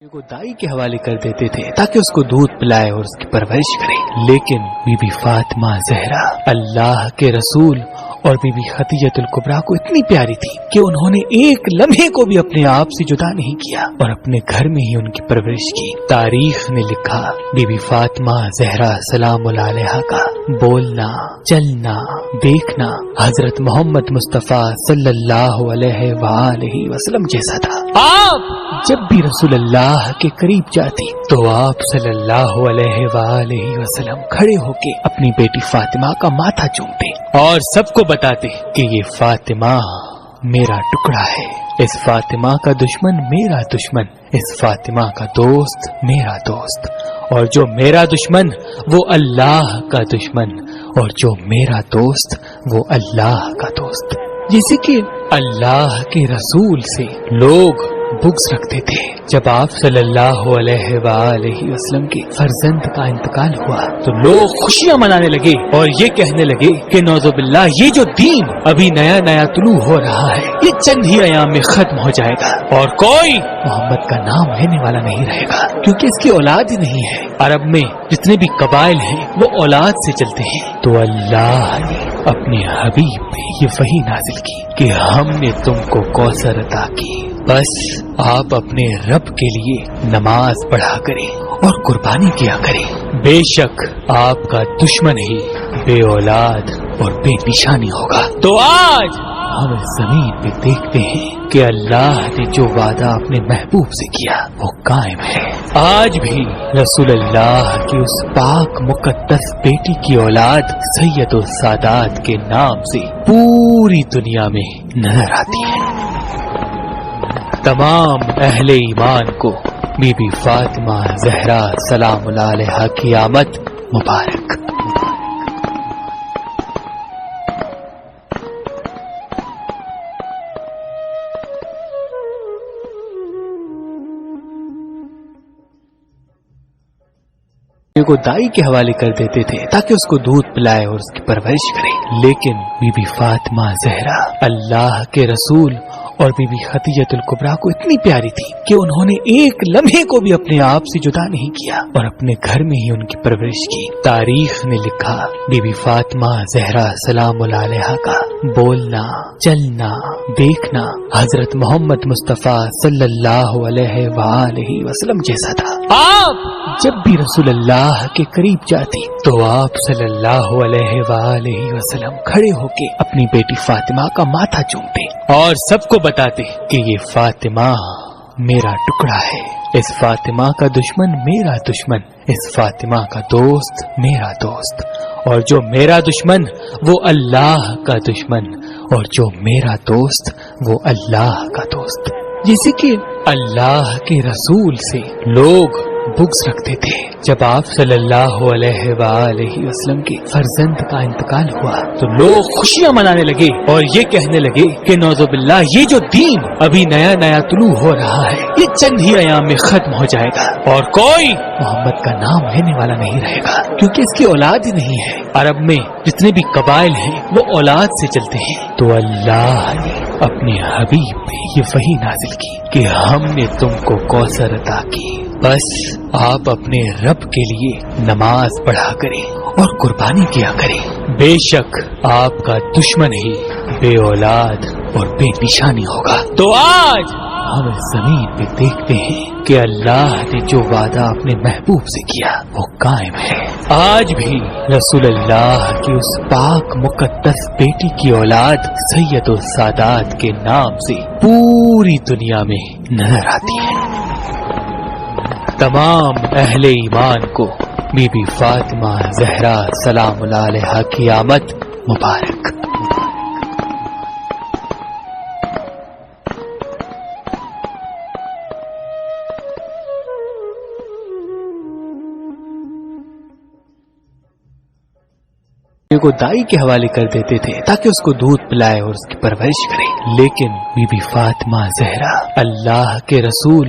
کو دائی کے حوالے کر دیتے تھے تاکہ اس کو دودھ پلائے اور اس کی پرورش کرے، لیکن بی بی فاطمہ زہرا اللہ کے رسول اور بی بی خدیجہ الکبریٰ کو اتنی پیاری تھی کہ انہوں نے ایک لمحے کو بھی اپنے آپ سے جدا نہیں کیا اور اپنے گھر میں ہی ان کی پرورش کی۔ تاریخ نے لکھا بی بی فاطمہ زہرا سلام اللہ علیہا کا بولنا، چلنا، دیکھنا حضرت محمد مصطفیٰ صلی اللہ علیہ وآلہ وسلم جیسا تھا۔ آپ جب بھی رسول اللہ کے قریب جاتی تو آپ صلی اللہ علیہ وآلہ وسلم کھڑے ہو کے اپنی بیٹی فاطمہ کا ماتھا چومتے اور سب کو بتاتے کہ یہ فاطمہ میرا ٹکڑا ہے، اس فاطمہ کا دشمن میرا دشمن، اس فاطمہ کا دوست میرا دوست، اور جو میرا دشمن وہ اللہ کا دشمن، اور جو میرا دوست وہ اللہ کا دوست۔ جیسے کہ اللہ کے رسول سے لوگ بغض رکھتے تھے، جب آپ صلی اللہ علیہ وآلہ وسلم کے فرزند کا انتقال ہوا تو لوگ خوشیاں منانے لگے اور یہ کہنے لگے کہ نعوذ باللہ یہ جو دین ابھی نیا نیا طلوع ہو رہا ہے یہ چند ہی ایام میں ختم ہو جائے گا اور کوئی محمد کا نام لینے والا نہیں رہے گا، کیونکہ اس کی اولاد ہی نہیں ہے۔ عرب میں جتنے بھی قبائل ہیں وہ اولاد سے چلتے ہیں، تو اللہ نے اپنے حبیب پہ یہ وحی نازل کی کہ ہم نے تم کو کوثر عطا کی، بس آپ اپنے رب کے لیے نماز پڑھا کریں اور قربانی کیا کریں، بے شک آپ کا دشمن ہی بے اولاد اور بے نشانی ہوگا۔ تو آج ہم زمین پہ دیکھتے ہیں کہ اللہ نے جو وعدہ اپنے محبوب سے کیا وہ قائم ہے۔ آج بھی رسول اللہ کی اس پاک مقدس بیٹی کی اولاد سید السادات کے نام سے پوری دنیا میں نظر آتی ہے۔ تمام اہل ایمان کو بی بی فاطمہ زہرا سلام اللہ علیہا کی آمد مبارک۔ کو دائی کے حوالے کر دیتے تھے تاکہ اس کو دودھ پلائے اور اس کی پرورش کرے، لیکن بی بی فاطمہ زہرا اللہ کے رسول اور بی بی خدیجہ الکبریٰ کو اتنی پیاری تھی کہ انہوں نے ایک لمحے کو بھی اپنے آپ سے جدا نہیں کیا اور اپنے گھر میں ہی ان کی پرورش کی۔ تاریخ نے لکھا بی بی فاطمہ زہرا سلام اللہ علیہا کا بولنا، چلنا، دیکھنا حضرت محمد مصطفیٰ صلی اللہ علیہ وآلہ وسلم جیسا تھا۔ آپ جب بھی رسول اللہ کے قریب جاتی تو آپ صلی اللہ علیہ وآلہ وسلم کھڑے ہو کے اپنی بیٹی فاطمہ کا ماتھا چومتے اور سب کو بتاتے کہ یہ فاطمہ میرا ٹکڑا ہے، اس فاطمہ کا دشمن میرا دشمن، اس فاطمہ کا دوست میرا دوست، اور جو میرا دشمن وہ اللہ کا دشمن، اور جو میرا دوست وہ اللہ کا دوست۔ جیسے کہ اللہ کے رسول سے لوگ بغض رکھتے تھے، جب آپ صلی اللہ علیہ وآلہ وسلم کے فرزند کا انتقال ہوا تو لوگ خوشیاں منانے لگے اور یہ کہنے لگے کہ نعوذ باللہ یہ جو دین ابھی نیا نیا طلوع ہو رہا ہے یہ چند ہی ایام میں ختم ہو جائے گا اور کوئی محمد کا نام لینے والا نہیں رہے گا، کیونکہ اس کی اولاد ہی نہیں ہے۔ عرب میں جتنے بھی قبائل ہیں وہ اولاد سے چلتے ہیں، تو اللہ نے اپنے حبیب پہ یہ وحی نازل کی کہ ہم نے تم کو کوثر عطا کی، بس آپ اپنے رب کے لیے نماز پڑھا کریں اور قربانی کیا کریں، بے شک آپ کا دشمن ہی بے اولاد اور بے نشانی ہوگا۔ تو آج ہم زمین پہ دیکھتے ہیں کہ اللہ نے جو وعدہ اپنے محبوب سے کیا وہ قائم ہے۔ آج بھی رسول اللہ کی اس پاک مقدس بیٹی کی اولاد سید السادات کے نام سے پوری دنیا میں نظر آتی ہے۔ تمام اہل ایمان کو بی بی فاطمہ زہرا سلام اللہ علیہا کی آمد مبارک۔ کو دائی کے حوالے کر دیتے تھے تاکہ اس کو دودھ پلائے اور اس کی پرورش کرے، لیکن بی بی فاطمہ زہرا اللہ کے رسول